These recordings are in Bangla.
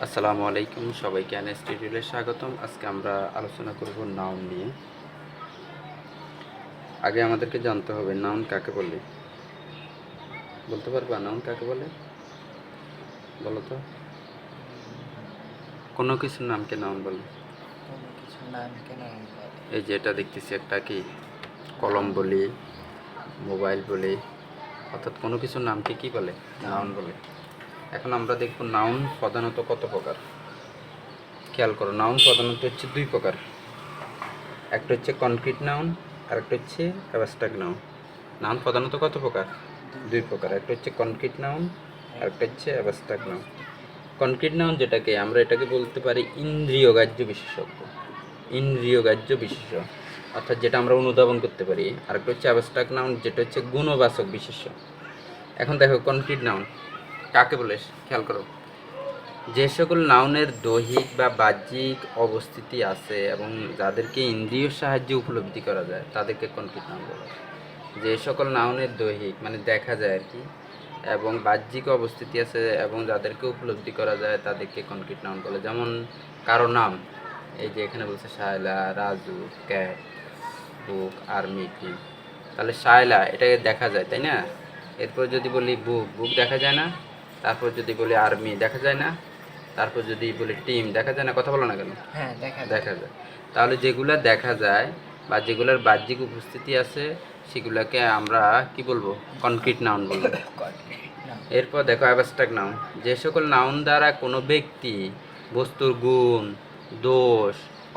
আসসালামু আলাইকুম, সবাইকে এনএস টিউটোরিয়ালে স্বাগতম। আজকে আমরা আলোচনা করব নাউন নিয়ে। আগে আমাদেরকে জানতে হবে নাউন কাকে বলে। বলতে পারবা নাউন কাকে বলে? বলো তো। কোনো কিছুর নামকে নাউন বলে। কোনো কিছুর নামকে নাউন বলে। এই যে এটা দেখতেছি, একটা কি কলম বলি, মোবাইল বলি, অর্থাৎ কোনো কিছুর নামকে কি বলে? নাউন বলে। এখন আমরা দেখব নাউন প্রধানত কত প্রকার। খেয়াল করো, নাউন প্রধানত হচ্ছে দুই প্রকার। একটা হচ্ছে কনক্রিট নাউন, আর একটা হচ্ছে অ্যাবস্ট্রাক্ট নাউন। নাউন প্রধানত কত প্রকার? দুই প্রকার। একটা হচ্ছে কনক্রিট নাউন, আর একটা হচ্ছে অ্যাবস্ট্রাক্ট নাউন। কনক্রিট নাউন যেটাকে আমরা এটাকে বলতে পারি ইন্দ্রিয়গ্রাহ্য বিশেষজ্ঞ, ইন্দ্রিয়গ্রাহ্য বিশেষ্য, অর্থাৎ যেটা আমরা অনুধাবন করতে পারি। আর একটা হচ্ছে অ্যাবস্ট্রাক্ট নাউন, যেটা হচ্ছে গুণবাচক বিশেষ্য। এখন দেখো কনক্রিট নাউন কাকে বলে, খেয়াল করো। যে সকল নাউনের দৈহিক বা বাহ্যিক অবস্থিতি আছে এবং যাদেরকে ইন্দ্রিয়র সাহায্যে উপলব্ধি করা যায় তাদেরকে কনক্রিট নাউন বলে। যে সকল নাউনের দৈহিক মানে দেখা যায় আর কি, এবং বাহ্যিক অবস্থিতি আছে এবং যাদেরকে উপলব্ধি করা যায় তাদেরকে কনক্রিট নাউন বলে। যেমন কারো নাম, এই যে এখানে বলছে শায়লা, রাজু, ক্যাট, বুক, আর্মি, টিম। তাহলে শায়লা এটাকে দেখা যায়, তাই না? এরপর যদি বলি বুক, বুক দেখা যায় না। তারপর যদি বলি আর্মি, দেখা যায় না। তারপর যদি বলি টিম, দেখা যায় না। কথা বলো না কেন? হ্যাঁ, দেখা যায়। তাহলে যেগুলা দেখা যায় বা যেগুলার বাহ্যিক উপস্থিতি আছে সেগুলাকে আমরা কি বলবো? কনক্রিট নাউন বলবো। এরপর দেখো অ্যাবস্ট্রাক্ট নাউন। যে সকল নাউন দ্বারা কোনো ব্যক্তি, বস্তুর গুণ, দোষ,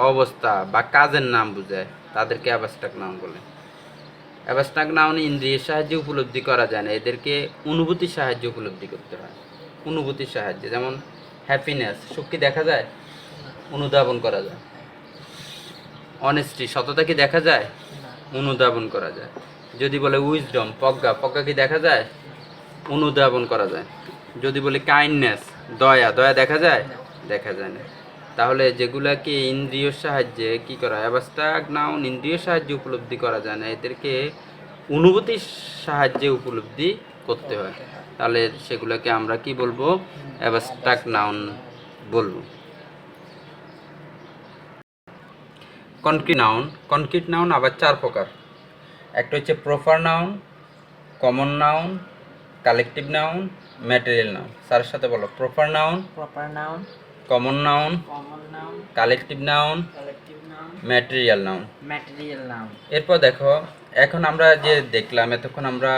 অবস্থা বা কাজের নাম বোঝায় তাদেরকে অ্যাবস্ট্রাক্ট নাউন বলে। অ্যাবস্ট্রাক্ট নাউন ইন্দ্রিয়ের সাহায্যে উপলব্ধি করা যায় না, এদেরকে অনুভূতির সাহায্যে উপলব্ধি করতে হয়। অনুভূতির সাহায্যে, যেমন হ্যাপিনেস, সুখ কি দেখা যায়? অনুধাবন করা যায়। অনেস্টি, সততা কি দেখা যায়? অনুধাবন করা যায়। যদি বলে উইজডম, প্রজ্ঞা, প্রজ্ঞা কি দেখা যায়? অনুধাবন করা যায়। যদি বলি কাইন্ডনেস, দয়া, দয়া দেখা যায়? দেখা যায় না। তাহলে যেগুলাকে ইন্দ্রিয়র সাহায্যে কি করা, অ্যাবস্ট্রাক্ট নাউন ইন্দ্রিয়র সাহায্যে উপলব্ধি করা যায় না, এদেরকে অনুভূতির সাহায্যে উপলব্ধি করতে হয়। তাহলে সেগুলোকে আমরা কি বলবো? অ্যাবস্ট্রাক্ট নাউন বলবো। কনক্রিট নাউন আবার চার প্রকার। একটা হচ্ছে proper noun, common noun, collective noun, material noun. স্যারের সাথে বলো। Proper noun, common noun, collective noun, material noun. এরপর দেখো, এখন আমরা যে দেখলাম এতক্ষণ, আমরা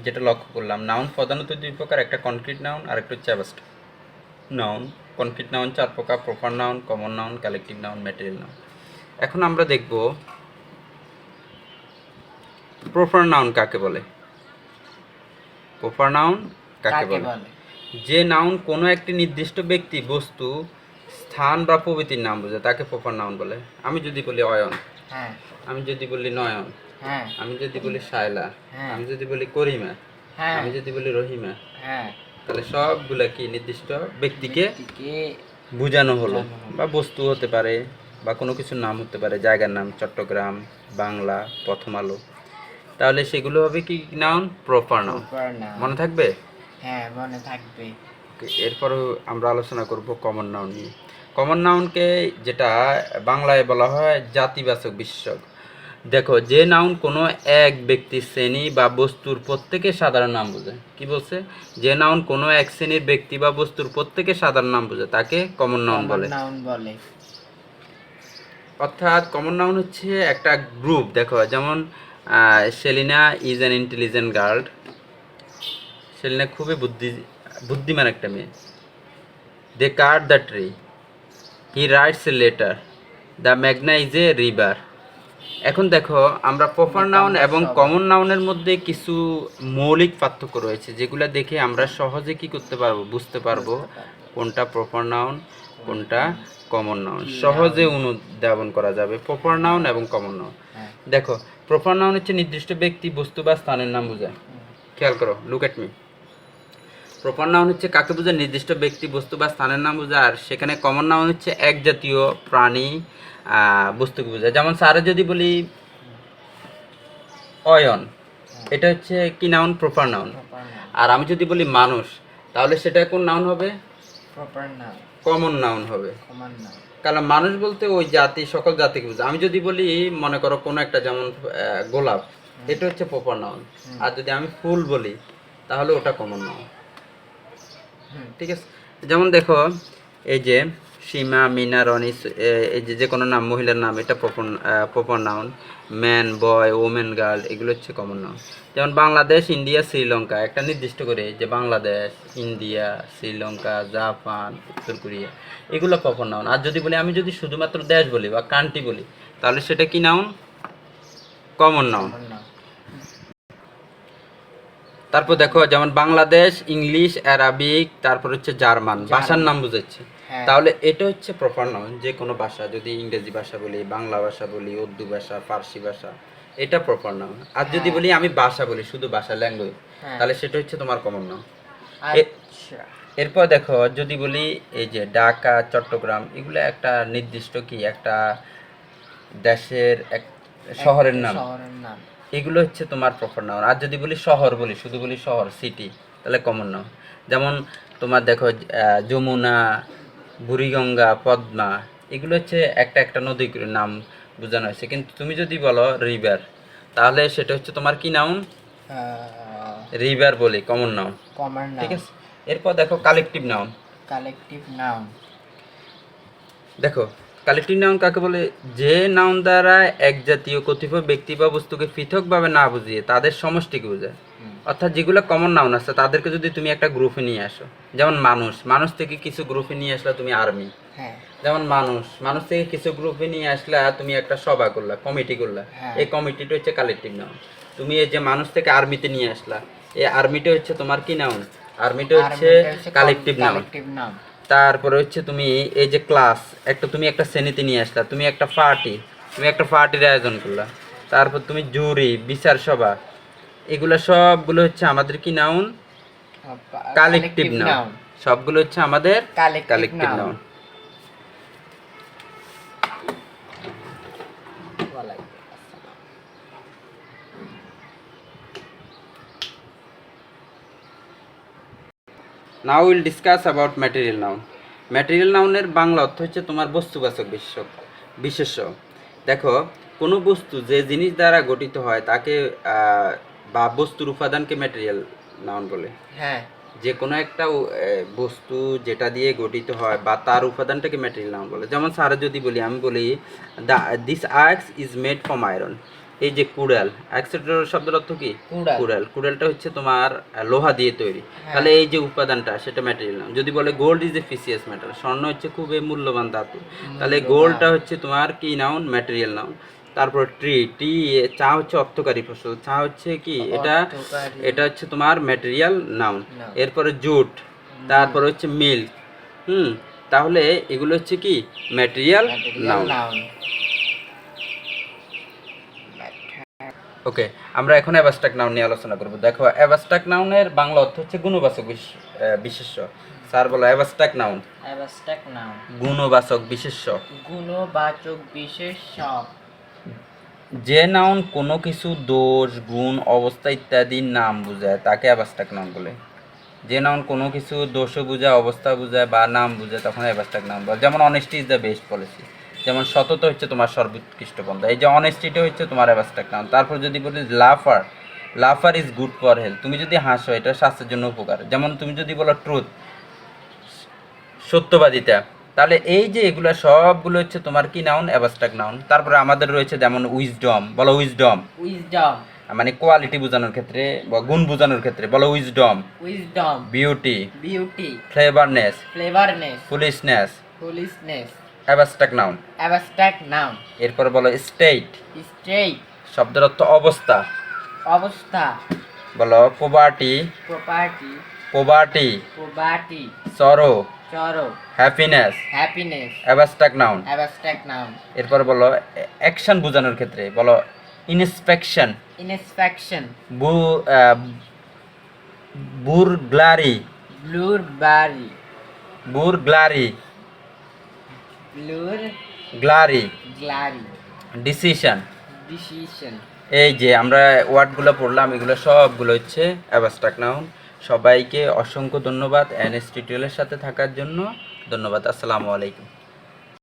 যেটা লক্ষ্য করলাম, নাউন প্রধানত দুই প্রকার। একটা কনক্রিট নাউন আর একটা হচ্ছে অ্যাবস্ট্রাক্ট নাউন। কনক্রিট নাউন চার প্রকার: proper noun, common noun, collective noun, material noun. এখন আমরা দেখব প্রপার নাউন কাকে বলে। প্রপার নাউন কাকে বলে? যে নাউন কোনো একটি নির্দিষ্ট ব্যক্তি, বস্তু, স্থান বা প্রভৃতির নাম বোঝায় তাকে প্রপার নাউন বলে। আমি যদি বলি অয়ন, আমি যদি বলি নয়ন, আমি যদি বলি শায়লা, আমি যদি বলি করিমা, আমি যদি বলি রহিমা, তাহলে সবগুলা কি নির্দিষ্ট ব্যক্তিকে বোঝানো হলো। বা বস্তু হতে পারে বা কোনো কিছুর নাম হতে পারে, জায়গার নাম চট্টগ্রাম, বাংলা, প্রথম আলো। তাহলে সেগুলো হবে কি নাউন? Proper noun. মনে থাকবে? হ্যাঁ, মনে থাকবে। এরপর আমরা আলোচনা করব কমন নাউন নিয়ে। কমন নাউনকে যেটা বাংলায় বলা হয় জাতিবাচক বিশেষক। দেখো, যে নাউন কোনো এক ব্যক্তি, শ্রেণী বা বস্তুর প্রত্যেকের সাধারণ নাম বোঝায়। কি বলছে? যে নাউন কোনো এক শ্রেণীর ব্যক্তি বা বস্তুর প্রত্যেকের সাধারণ নাম বোঝায় তাকে কমন নাউন বলে। অর্থাৎ কমন নাউন হচ্ছে একটা গ্রুপ। দেখো, যেমন Selina is an intelligent girl. Selina খুবই বুদ্ধিমান একটা মেয়ে। They cut the tree, he writes a letter, the মেঘনা ইজ এ রিভার। এখন দেখো, আমরা প্রপার নাউন এবং কমন নাউনের মধ্যে কিছু মৌলিক পার্থক্য রয়েছে, যেগুলো দেখে আমরা সহজে কি করতে পারবো, বুঝতে পারবো কোনটা প্রপার নাউন, কোনটা কমন নাউন। সহজে অনুধাবন করা যাবে প্রপার নাউন এবং কমন নাউন। দেখো, প্রপার নাউন হচ্ছে নির্দিষ্ট ব্যক্তি, বস্তু বা স্থানের নাম বোঝায়। খেয়াল করো, look at me. Proper noun হচ্ছে কাকে বোঝায়? নির্দিষ্ট ব্যক্তি, বস্তু বা স্থানের নাম বোঝায়। আর সেখানে কমন নাউন হচ্ছে এক জাতীয় প্রাণী, বস্তুকে বোঝায়। যেমন স্যারে যদি বলি অয়ন, এটা হচ্ছে কি নাউন? Proper noun. আর আমি যদি বলি মানুষ, তাহলে সেটা কোন নাউন হবে? প্রপার নাউন, কমন নাউন হবে। Common noun. কারণ মানুষ বলতে ওই জাতি, সকল জাতিকে বোঝায়। আমি যদি বলি মনে করো কোনো একটা, যেমন গোলাপ, এটা হচ্ছে প্রপার নাউন। আর যদি আমি ফুল বলি তাহলে ওটা কমন নাউন। ঠিক আছে, যেমন দেখো এই যে সীমা, মিনা, রনি, এই যে যে কোনো নাম, মহিলার নাম, এটা প্রপার নাউন। ম্যান, বয়, ওমেন, গার্ল, এগুলো হচ্ছে কমন নাউন। যেমন বাংলাদেশ, ইন্ডিয়া, শ্রীলঙ্কা, একটা নির্দিষ্ট করে যে বাংলাদেশ, ইন্ডিয়া, শ্রীলঙ্কা, জাপান, উত্তর কোরিয়া, এগুলো প্রপার নাউন। আর যদি বলি, আমি যদি শুধুমাত্র দেশ বলি বা কান্ট্রি বলি তাহলে সেটা কি নাউন? Common noun. তারপর দেখো যেমন বাংলাদেশ, ইংলিশ, অ্যারাবিক, তারপর হচ্ছে জার্মান, ভাষার নাম বুঝাচ্ছে। তাহলে এটা হচ্ছে প্রপার নাউন। যে কোনো ভাষা, যদি ইংরেজি ভাষা বলি, বাংলা ভাষা বলি, উর্দু ভাষা, ফার্সি ভাষা, এটা প্রপার নাউন। আর যদি বলি আমি ভাষা বলি, শুধু ভাষা, ল্যাঙ্গুয়েজ, তাহলে সেটা হচ্ছে তোমার কমন নাউন। আচ্ছা, এরপর দেখো যদি বলি এই যে ঢাকা, চট্টগ্রাম, এগুলো একটা নির্দিষ্ট কি একটা দেশের এক শহরের নাম, শহরের নাম, এগুলো হচ্ছে তোমার প্রপার নাউন। আর যদি বলি শহর বলি, শুধু বলি শহর, সিটি, তাহলে কমন নাউন। যেমন তোমার দেখো যমুনা, বুড়িগঙ্গা, পদ্মা, এগুলো হচ্ছে একটা একটা নদীর নাম বোঝানো হয়েছে। কিন্তু তুমি যদি বলো রিভার, তাহলে সেটা হচ্ছে তোমার কি নাউন? রিভার বলি, কমন নাউন। Common noun. ঠিক আছে, এরপর দেখো কালেকটিভ নাউন। কালেকটিভ নাউন, দেখো কালেকটিভ নাউন কাকে বলে? যে নাউন দ্বারা এক জাতীয় কতিপয় ব্যক্তি বা বস্তুকে পৃথকভাবে না বুঝিয়ে তাদের সমষ্টিকে বোঝায়। অর্থাৎ যেগুলো কমন নাউন আছে তাদেরকে যদি তুমি একটা গ্রুপে নিয়ে আসো, যেমন মানুষ, মানুষ থেকে কিছু গ্রুপে নিয়ে আসলে তুমি আর্মি। যেমন মানুষ, মানুষ থেকে কিছু গ্রুপে নিয়ে আসলে তুমি একটা সভা করলা, কমিটি করলা, এই কমিটিটা হচ্ছে কালেকটিভ নাউন। তুমি এই যে মানুষ থেকে আর্মিতে নিয়ে আসলা, এই আর্মিটা হচ্ছে তোমার কি নাউন? আর্মিটা হচ্ছে কালেকটিভ নাউন। তারপরে হচ্ছে তুমি এই যে ক্লাস, তুমি একটা শ্রেণীতে নিয়ে আসলা, তুমি একটা পার্টির আয়োজন করলা, তারপর তুমি জুরি, বিচার সভা, এগুলো সবগুলো হচ্ছে আমাদের কি নাউন? Collective noun. সবগুলো হচ্ছে আমাদের collective noun. Now will discuss about material noun. Material নাউনের বাংলা অর্থ হচ্ছে তোমার বস্তুবাচক বিশেষ্য। দেখো কোনো বস্তু যে জিনিস দ্বারা গঠিত হয় তাকে বা বস্তুর উপাদানকে ম্যাটেরিয়াল নাউন বলে। যে কোনো একটা বস্তু যেটা দিয়ে গঠিত হয় বা তার উপাদানটাকে ম্যাটেরিয়াল নাউন বলে। যেমন স্যার যদি বলি, আমি বলি this axe is made from iron. এই যে কুড়াল, অ্যাক্সের শব্দের অর্থ কি? কুড়ালটা হচ্ছে তোমার লোহা দিয়ে তৈরি। তাহলে এই যে উপাদানটা, সেটা ম্যাটেরিয়াল নাউন। যদি বলে gold is a precious metal, স্বর্ণ হচ্ছে খুবই মূল্যবান ধাতু, তাহলে গোল্ডটা হচ্ছে তোমার কি নাউন? Material noun. তারপর চা হচ্ছে অর্থকারী ফসল, চা হচ্ছে কি? এটা হচ্ছে তোমার ম্যাটেরিয়াল নাউন। এরপরে জুট, তারপর হচ্ছে মিল্ক। তাহলে এগুলো হচ্ছে কি? Material noun. ওকে, আমরা এখন অ্যাবস্ট্রাক্ট নাউন নিয়ে আলোচনা করব। দেখো অ্যাবস্ট্রাক্ট নাউনের বাংলা অর্থ হচ্ছে গুণবাচক বিশেষ্য। স্যার বলো অ্যাবস্ট্রাক্ট নাউন। গুণবাচক বিশেষ্য। যে নাউন কোনো কিছু দোষ, গুণ, অবস্থা ইত্যাদির নাম বোঝায় তাকে অ্যাবস্ট্রাক্ট নাউন বলে। যে নাউন কোনো কিছু দোষও বোঝায়, অবস্থা বোঝায় বা নাম বোঝায়, তখন অ্যাবস্ট্রাক্ট নাউন বলে। যেমন honesty is the best policy, যেমন সততা হচ্ছে তোমার সর্বোৎকৃষ্ট পন্থা। এই যে অনেস্টিটা হচ্ছে তোমার অ্যাবস্ট্রাক্ট নাউন। তারপর যদি বলি Lafarge is good for health, তুমি যদি হাসো এটা স্বাস্থ্যের জন্য উপকার। যেমন তুমি যদি বলো ট্রুথ, সত্যবাদিতা, তাহলে এই যে এগুলো সবগুলো হচ্ছে তোমার কি নাউন? Abstract noun. তারপরে আমাদের রয়েছে যেমন উইজডম, বলো উইজডম, মানে কোয়ালিটি বোঝানোর ক্ষেত্রে বা গুণ বোঝানোর ক্ষেত্রে বলো wisdom. Beauty, cleverness, foolishness, abstract noun. এরপর বলো স্টেট, শব্দের অর্থ অবস্থা। বলো পভার্টি, সরো, হ্যাপিনেস, অ্যাবস্ট্রাক্ট নাউন। এরপর বলো অ্যাকশন বোঝানোর ক্ষেত্রে বলো ইন্সপেকশন, বুরগ্লারি, ডিসিশন। এই যে আমরা ওয়ার্ডগুলো পড়লাম, এগুলো সবগুলো হচ্ছে অ্যাবস্ট্রাক্ট নাউন। সবাইকে অসংখ্য ধন্যবাদ এনএস টিউটোরিয়ালের সাথে থাকার জন্য। ধন্যবাদ। আসসালামু আলাইকুম।